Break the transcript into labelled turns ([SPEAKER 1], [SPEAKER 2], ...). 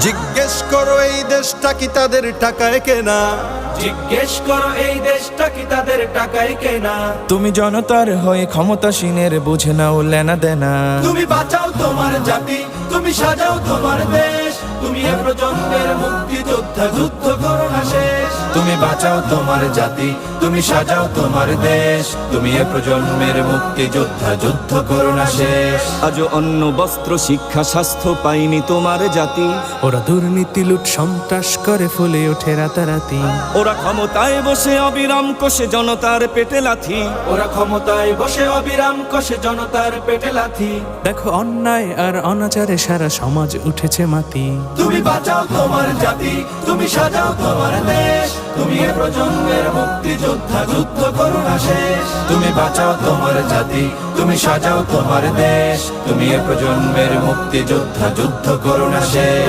[SPEAKER 1] জিজ্ঞেস করো এই দেশটা কি তাদের টাকায় কেনা,
[SPEAKER 2] জিজ্ঞেস করো এই দেশটা কি তাদের টাকায় কেনা।
[SPEAKER 3] তুমি জনতার হয়ে ক্ষমতাসীনের বুঝে নাও লেনা দেনা।
[SPEAKER 2] তুমি বাঁচাও তোমার জাতি, তুমি সাজাও তোমার দেশ, তুমি এ প্রজন্মের মুক্তিযোদ্ধা, যুদ্ধ করো না শেষ। তুমি বাঁচাও তোমার জাতি, তুমি সাজাও তোমার দেশ, তুমি এ প্রজন্মের মুক্তিযোদ্ধা, যুদ্ধ করো না শেষ।
[SPEAKER 4] আজও অন্ন বস্ত্র শিক্ষা স্বাস্থ্য পাইনি তোমার জাতি।
[SPEAKER 3] ওরা দুর্নীতি লুট সন্ত্রাস করে ফুলে ওঠে রাতারাতি।
[SPEAKER 4] ওরা ক্ষমতায় বসে অবিরাম কষে জনতার পেটে লাথি।
[SPEAKER 2] ওরা ক্ষমতায় বসে অবিরাম কষে জনতার পেটে লাথি।
[SPEAKER 3] দেখো অন্যায় আর অনাচারে সারা সমাজ উঠেছে মাতি।
[SPEAKER 2] তুমি বাঁচাও তোমার জাতি, তুমি সাজাও তোমার দেশ, তুমি এ প্রজন্মের মুক্তিযোদ্ধা, যুদ্ধ করো না শেষ। তুমি বাঁচাও তোমার জাতি, তুমি সাজাও তোমার দেশ, তুমি এ প্রজন্মের মুক্তিযোদ্ধা, যুদ্ধ করো না শেষ।